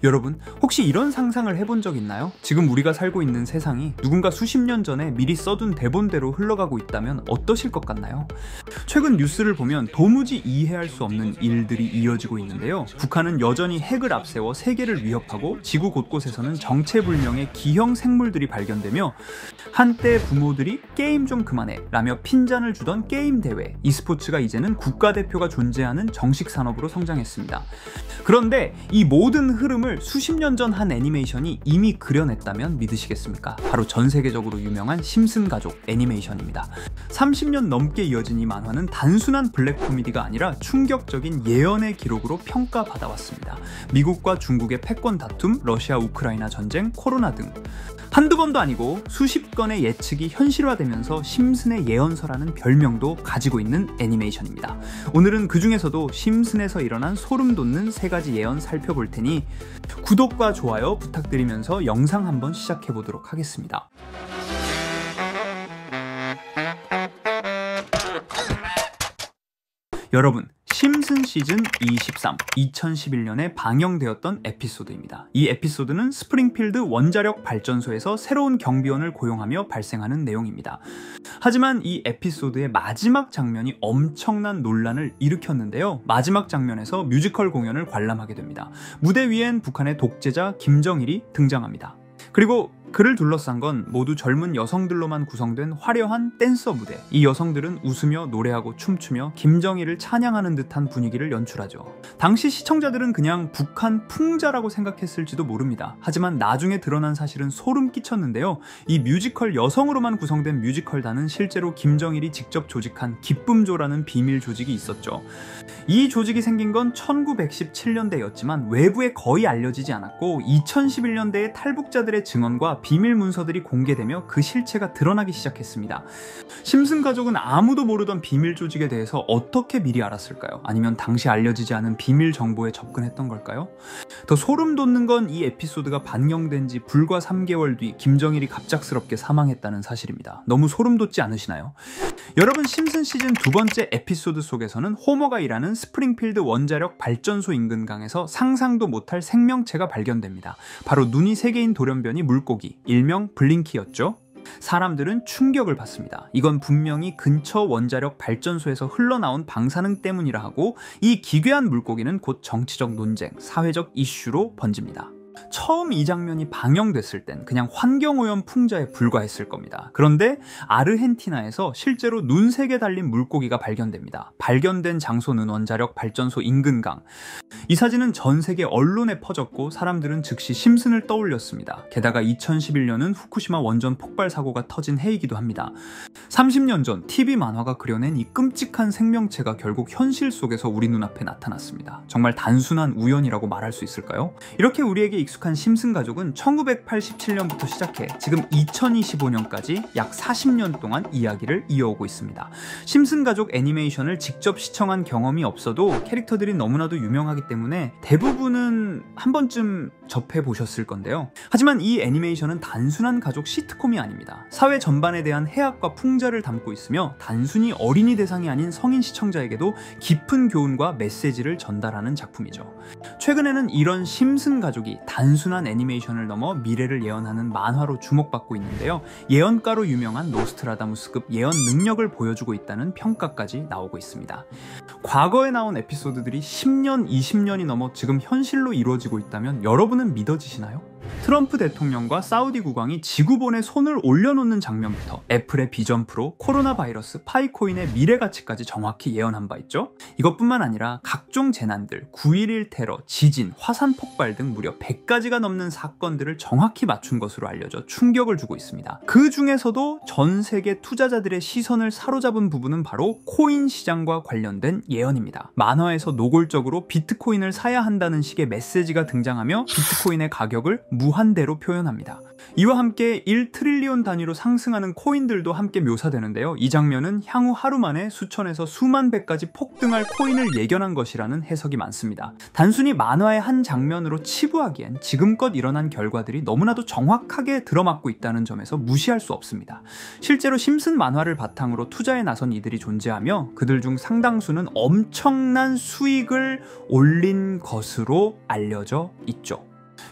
여러분, 혹시 이런 상상을 해본 적 있나요? 지금 우리가 살고 있는 세상이 누군가 수십 년 전에 미리 써둔 대본대로 흘러가고 있다면 어떠실 것 같나요? 최근 뉴스를 보면 도무지 이해할 수 없는 일들이 이어지고 있는데요. 북한은 여전히 핵을 앞세워 세계를 위협하고 지구 곳곳에서는 정체불명의 기형 생물들이 발견되며 한때 부모들이 게임 좀 그만해 라며 핀잔을 주던 게임 대회, e스포츠가 이제는 국가대표가 존재하는 정식 산업으로 성장했습니다. 그런데 이 모든 흐름을 수십 년 전 한 애니메이션이 이미 그려냈다면 믿으시겠습니까? 바로 전 세계적으로 유명한 심슨 가족 애니메이션입니다. 30년 넘게 이어진 이 만화는 단순한 블랙 코미디가 아니라 충격적인 예언의 기록으로 평가받아왔습니다. 미국과 중국의 패권 다툼, 러시아 우크라이나 전쟁, 코로나 등 한두 번도 아니고 수십 건의 예측이 현실화되면서 심슨의 예언서라는 별명도 가지고 있는 애니메이션입니다. 오늘은 그 중에서도 심슨에서 일어난 소름 돋는 3가지 예언 살펴볼 테니 구독과 좋아요 부탁드리면서 영상 한번 시작해 보도록 하겠습니다. 여러분, 심슨 시즌 23, 2011년에 방영되었던 에피소드입니다. 이 에피소드는 스프링필드 원자력 발전소에서 새로운 경비원을 고용하며 발생하는 내용입니다. 하지만 이 에피소드의 마지막 장면이 엄청난 논란을 일으켰는데요. 마지막 장면에서 뮤지컬 공연을 관람하게 됩니다. 무대 위엔 북한의 독재자 김정일이 등장합니다. 그리고 그를 둘러싼 건 모두 젊은 여성들로만 구성된 화려한 댄서 무대. 이 여성들은 웃으며 노래하고 춤추며 김정일을 찬양하는 듯한 분위기를 연출하죠. 당시 시청자들은 그냥 북한 풍자라고 생각했을지도 모릅니다. 하지만 나중에 드러난 사실은 소름 끼쳤는데요. 이 뮤지컬 여성으로만 구성된 뮤지컬단은 실제로 김정일이 직접 조직한 기쁨조라는 비밀 조직이 있었죠. 이 조직이 생긴 건 1917년대였지만 외부에 거의 알려지지 않았고 2011년대에 탈북자들의 증언과 비밀 문서들이 공개되며 그 실체가 드러나기 시작했습니다. 심슨 가족은 아무도 모르던 비밀 조직에 대해서 어떻게 미리 알았을까요? 아니면 당시 알려지지 않은 비밀 정보에 접근했던 걸까요? 더 소름 돋는 건 이 에피소드가 반영된 지 불과 3개월 뒤 김정일이 갑작스럽게 사망했다는 사실입니다. 너무 소름 돋지 않으시나요? 여러분, 심슨 시즌 2번째 에피소드 속에서는 호머가 일하는 스프링필드 원자력 발전소 인근 강에서 상상도 못할 생명체가 발견됩니다. 바로 눈이 3개인 돌연변이 물고기, 일명 블링키였죠. 사람들은 충격을 받습니다. 이건 분명히 근처 원자력 발전소에서 흘러나온 방사능 때문이라 하고 이 기괴한 물고기는 곧 정치적 논쟁, 사회적 이슈로 번집니다. 처음 이 장면이 방영됐을 땐 그냥 환경오염 풍자에 불과했을 겁니다. 그런데 아르헨티나에서 실제로 눈 3개 달린 물고기가 발견됩니다. 발견된 장소는 원자력 발전소 인근 강. 이 사진은 전 세계 언론에 퍼졌고 사람들은 즉시 심슨을 떠올렸습니다. 게다가 2011년은 후쿠시마 원전 폭발 사고가 터진 해이기도 합니다. 30년 전 TV 만화가 그려낸 이 끔찍한 생명체가 결국 현실 속에서 우리 눈앞에 나타났습니다. 정말 단순한 우연이라고 말할 수 있을까요? 이렇게 우리에게 익숙한 심슨 가족은 1987년부터 시작해 지금 2025년까지 약 40년 동안 이야기를 이어오고 있습니다. 심슨 가족 애니메이션을 직접 시청한 경험이 없어도 캐릭터들이 너무나도 유명하기 때문에 대부분은 한 번쯤 접해보셨을 건데요. 하지만 이 애니메이션은 단순한 가족 시트콤이 아닙니다. 사회 전반에 대한 해악과 풍자를 담고 있으며 단순히 어린이 대상이 아닌 성인 시청자에게도 깊은 교훈과 메시지를 전달하는 작품이죠. 최근에는 이런 심슨 가족이 단순한 애니메이션을 넘어 미래를 예언하는 만화로 주목받고 있는데요. 예언가로 유명한 노스트라다무스급 예언 능력을 보여주고 있다는 평가까지 나오고 있습니다. 과거에 나온 에피소드들이 10년, 20년이 넘어 지금 현실로 이루어지고 있다면 여러분은 믿어지시나요? 트럼프 대통령과 사우디 국왕이 지구본에 손을 올려놓는 장면부터 애플의 비전 프로, 코로나 바이러스, 파이코인의 미래 가치까지 정확히 예언한 바 있죠. 이것뿐만 아니라 각종 재난들, 9.11 테러, 지진, 화산 폭발 등 무려 100가지가 넘는 사건들을 정확히 맞춘 것으로 알려져 충격을 주고 있습니다. 그 중에서도 전 세계 투자자들의 시선을 사로잡은 부분은 바로 코인 시장과 관련된 예언입니다. 만화에서 노골적으로 비트코인을 사야 한다는 식의 메시지가 등장하며 비트코인의 가격을 무한대로 표현합니다. 이와 함께 1트릴리온 단위로 상승하는 코인들도 함께 묘사되는데요. 이 장면은 향후 하루 만에 수천에서 수만 배까지 폭등할 코인을 예견한 것이라는 해석이 많습니다. 단순히 만화의 한 장면으로 치부하기엔 지금껏 일어난 결과들이 너무나도 정확하게 들어맞고 있다는 점에서 무시할 수 없습니다. 실제로 심슨 만화를 바탕으로 투자에 나선 이들이 존재하며 그들 중 상당수는 엄청난 수익을 올린 것으로 알려져 있죠.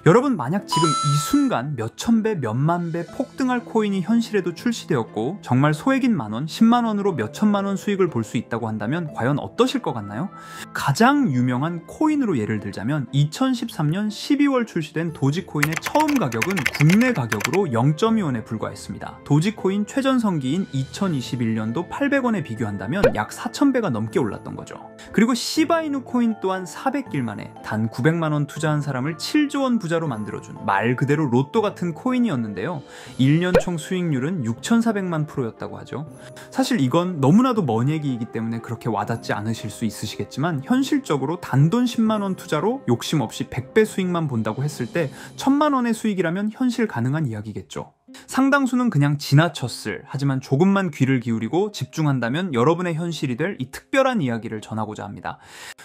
여러분, 만약 지금 이 순간 몇천 배, 몇만 배 폭등할 코인이 현실에도 출시되었고 정말 소액인 만원, 10만원으로 몇천만 원 수익을 볼 수 있다고 한다면 과연 어떠실 것 같나요? 가장 유명한 코인으로 예를 들자면 2013년 12월 출시된 도지코인의 처음 가격은 국내 가격으로 0.2원에 불과했습니다. 도지코인 최전성기인 2021년도 800원에 비교한다면 약 4,000배가 넘게 올랐던 거죠. 그리고 시바이누 코인 또한 400길 만에 단 900만원 투자한 사람을 7조 원 부자로 만들어준 말 그대로 로또 같은 코인이었는데요. 1년 총 수익률은 6,400만 %였다고 하죠. 사실 이건 너무나도 먼 얘기이기 때문에 그렇게 와닿지 않으실 수 있으시겠지만 현실적으로 단돈 10만원 투자로 욕심 없이 100배 수익만 본다고 했을 때 1,000만원의 수익이라면 현실 가능한 이야기겠죠. 상당수는 그냥 지나쳤을, 하지만 조금만 귀를 기울이고 집중한다면 여러분의 현실이 될 이 특별한 이야기를 전하고자 합니다.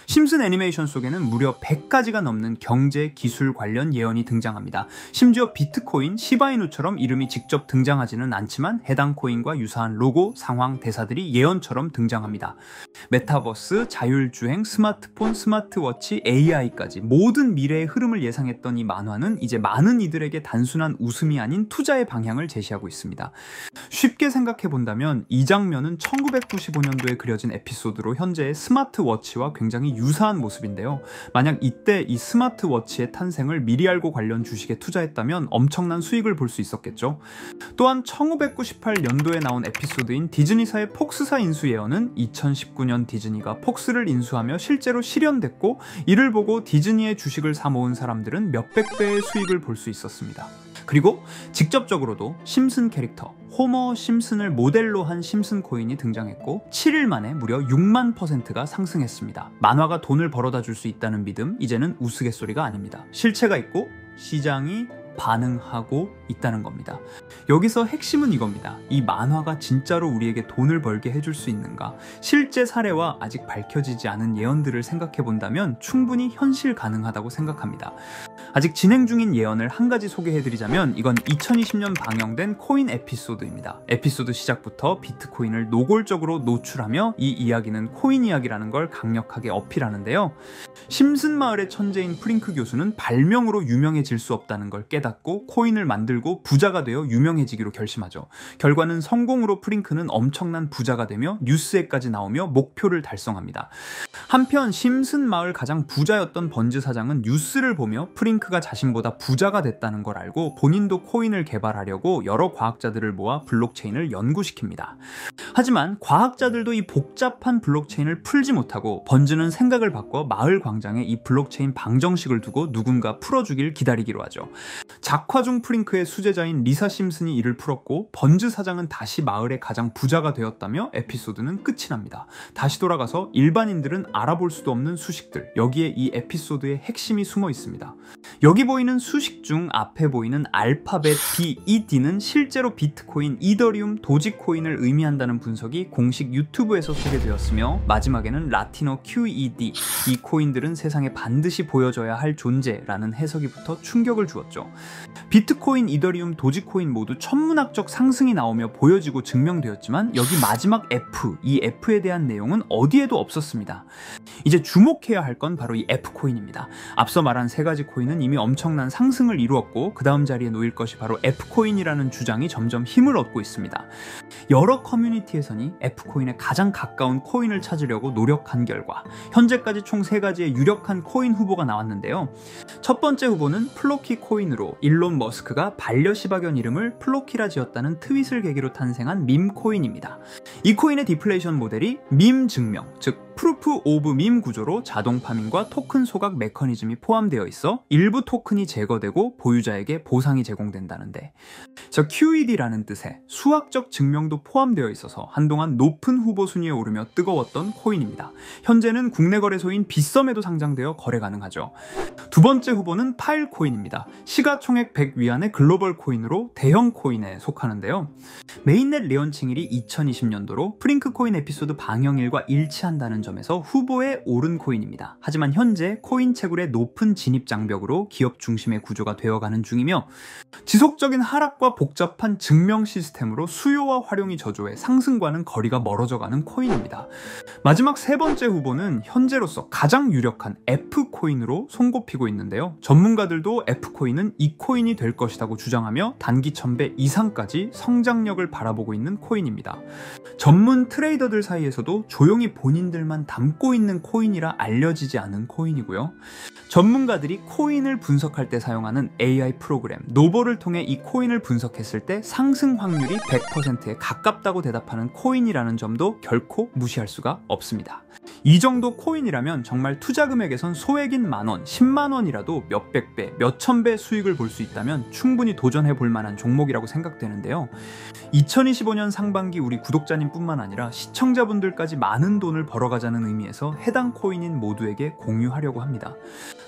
심슨 애니메이션 속에는 무려 100가지가 넘는 경제, 기술 관련 예언이 등장합니다. 심지어 비트코인, 시바이누처럼 이름이 직접 등장하지는 않지만 해당 코인과 유사한 로고, 상황, 대사들이 예언처럼 등장합니다. 메타버스, 자율주행, 스마트폰, 스마트워치, AI까지 모든 미래의 흐름을 예상했던 이 만화는 이제 많은 이들에게 단순한 웃음이 아닌 투자의 방향을 제시하고 있습니다. 쉽게 생각해 본다면 이 장면은 1995년도에 그려진 에피소드로 현재의 스마트워치와 굉장히 유사한 모습인데요. 만약 이때 이 스마트워치의 탄생을 미리 알고 관련 주식에 투자했다면 엄청난 수익을 볼 수 있었겠죠. 또한 1998년도에 나온 에피소드인 디즈니사의 폭스사 인수 예언은 2019년 디즈니가 폭스를 인수하며 실제로 실현됐고, 이를 보고 디즈니의 주식을 사 모은 사람들은 몇백 배의 수익을 볼 수 있었습니다. 그리고 직접적으로도 심슨 캐릭터 호머 심슨을 모델로 한 심슨 코인이 등장했고 7일 만에 무려 6만 %가 상승했습니다. 만화가 돈을 벌어다 줄 수 있다는 믿음, 이제는 우스갯소리가 아닙니다. 실체가 있고 시장이 반응하고 있다는 겁니다. 여기서 핵심은 이겁니다. 이 만화가 진짜로 우리에게 돈을 벌게 해줄 수 있는가? 실제 사례와 아직 밝혀지지 않은 예언들을 생각해 본다면 충분히 현실 가능하다고 생각합니다. 아직 진행 중인 예언을 한 가지 소개해드리자면 이건 2020년 방영된 코인 에피소드입니다. 에피소드 시작부터 비트코인을 노골적으로 노출하며 이 이야기는 코인 이야기라는 걸 강력하게 어필하는데요. 심슨 마을의 천재인 프링크 교수는 발명으로 유명해질 수 없다는 걸 깨닫고 코인을 만들고 부자가 되어 유명해지기로 결심하죠. 결과는 성공으로 프링크는 엄청난 부자가 되며 뉴스에까지 나오며 목표를 달성합니다. 한편 심슨 마을 가장 부자였던 번즈 사장은 뉴스를 보며 프링크가 자신보다 부자가 됐다는 걸 알고 본인도 코인을 개발하려고 여러 과학자들을 모아 블록체인을 연구시킵니다. 하지만 과학자들도 이 복잡한 블록체인을 풀지 못하고 번즈는 생각을 바꿔 마을 광장에 이 블록체인 방정식을 두고 누군가 풀어주길 기다리기로 하죠. 작화 중 프링크의 수제자인 리사 심슨이 이를 풀었고 번즈 사장은 다시 마을의 가장 부자가 되었다며 에피소드는 끝이 납니다. 다시 돌아가서 일반인들은 알아볼 수도 없는 수식들, 여기에 이 에피소드의 핵심이 숨어 있습니다. 여기 보이는 수식 중 앞에 보이는 알파벳 B, E, D는 실제로 비트코인, 이더리움, 도지코인을 의미한다는 분석이 공식 유튜브에서 소개되었으며 마지막에는 라틴어 QED, 이 코인들은 세상에 반드시 보여줘야 할 존재라는 해석이 붙어 충격을 주었죠. 비트코인, 이더리움, 도지코인 모두 천문학적 상승이 나오며 보여지고 증명되었지만 여기 마지막 F, 이 F에 대한 내용은 어디에도 없었습니다. 이제 주목해야 할 건 바로 이 F코인입니다. 앞서 말한 세 가지 코인은 이미 엄청난 상승을 이루었고 그 다음 자리에 놓일 것이 바로 F코인이라는 주장이 점점 힘을 얻고 있습니다. 여러 커뮤니티에서는 F코인에 가장 가까운 코인을 찾으려고 노력한 결과 현재까지 총 3가지의 유력한 코인 후보가 나왔는데요. 첫 번째 후보는 플로키 코인으로 일론 머스크가 반려시바견 이름을 플로키라 지었다는 트윗을 계기로 탄생한 밈코인입니다. 이 코인의 디플레이션 모델이 밈 증명, 즉 프루프 오브 밈 구조로 자동 파밍과 토큰 소각 메커니즘이 포함되어 있어 일부 토큰이 제거되고 보유자에게 보상이 제공된다는데, QED라는 뜻의 수학적 증명도 포함되어 있어서 한동안 높은 후보 순위에 오르며 뜨거웠던 코인입니다. 현재는 국내 거래소인 빗썸에도 상장되어 거래 가능하죠. 두 번째 후보는 파일코인입니다. 시가총액 100 위안의 글로벌 코인으로 대형 코인에 속하는데요. 메인넷 레언칭일이 2020년도로 프링크 코인 에피소드 방영일과 일치한다는 점에서 후보에 오른 코인입니다. 하지만 현재 코인 채굴의 높은 진입 장벽으로 기업 중심의 구조가 되어가는 중이며 지속적인 하락과 복잡한 증명 시스템으로 수요와 활용이 저조해 상승과는 거리가 멀어져가는 코인입니다. 마지막 세 번째 후보는 현재로서 가장 유력한 F코인으로 손꼽히고 있는데요. 전문가들도 F코인은 이 코인이 될 것이라고 주장하며 단기 1000배 이상까지 성장력을 바라보고 있는 코인입니다. 전문 트레이더들 사이에서도 조용히 본인들만 담고 있는 코인이라 알려지지 않은 코인이고요. 전문가들이 코인을 분석할 때 사용하는 AI 프로그램 노보를 통해 이 코인을 분석했을 때 상승 확률이 100%에 가깝다고 대답하는 코인이라는 점도 결코 무시할 수가 없습니다. 이 정도 코인이라면 정말 투자 금액에선 소액인 만원, 10만원이라도 몇백 배, 몇천 배 수익을 볼 수 있다면 충분히 도전해 볼 만한 종목이라고 생각되는데요. 2025년 상반기 우리 구독자님 뿐만 아니라 시청자분들까지 많은 돈을 벌어가자는 의미에서 해당 코인인 모두에게 공유하려고 합니다.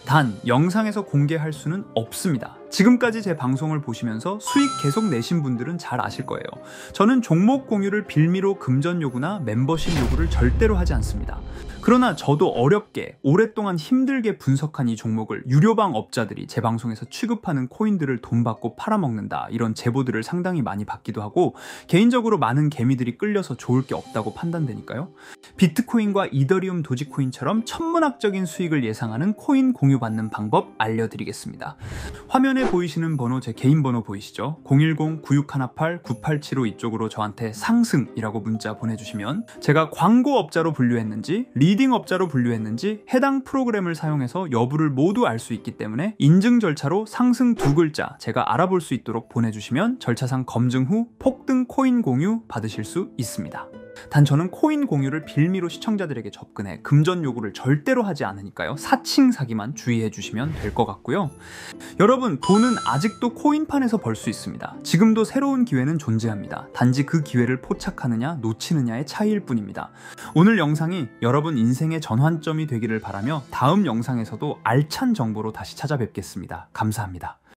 단 영상에서 공개할 수는 없습니다. 지금까지 제 방송을 보시면서 수익 계속 내신 분들은 잘 아실 거예요. 저는 종목 공유를 빌미로 금전 요구나 멤버십 요구를 절대로 하지 않습니다. 그러나 저도 어렵게 오랫동안 힘들게 분석한 이 종목을 유료방 업자들이 제 방송에서 취급하는 코인들을 돈 받고 팔아먹는다, 이런 제보들을 상당히 많이 받기도 하고 개인적으로 많은 개미들이 끌려서 좋을 게 없다고 판단되니까요. 비트코인과 이더리움 도지코인처럼 천문학적인 수익을 예상하는 코인 공유받는 방법 알려드리겠습니다. 화면에 보이시는 번호 제 개인 번호 보이시죠? 010-9618-9875 이쪽으로 저한테 상승이라고 문자 보내주시면 제가 광고업자로 분류했는지 리딩업자로 분류했는지 해당 프로그램을 사용해서 여부를 모두 알 수 있기 때문에 인증 절차로 상승 2글자 제가 알아볼 수 있도록 보내주시면 절차상 검증 후 폭등 코인 공유 받으실 수 있습니다. 단 저는 코인 공유를 빌미로 시청자들에게 접근해 금전 요구를 절대로 하지 않으니까요. 사칭 사기만 주의해 주시면 될 것 같고요. 여러분, 돈은 아직도 코인판에서 벌 수 있습니다. 지금도 새로운 기회는 존재합니다. 단지 그 기회를 포착하느냐 놓치느냐의 차이일 뿐입니다. 오늘 영상이 여러분 인생의 전환점이 되기를 바라며 다음 영상에서도 알찬 정보로 다시 찾아뵙겠습니다. 감사합니다.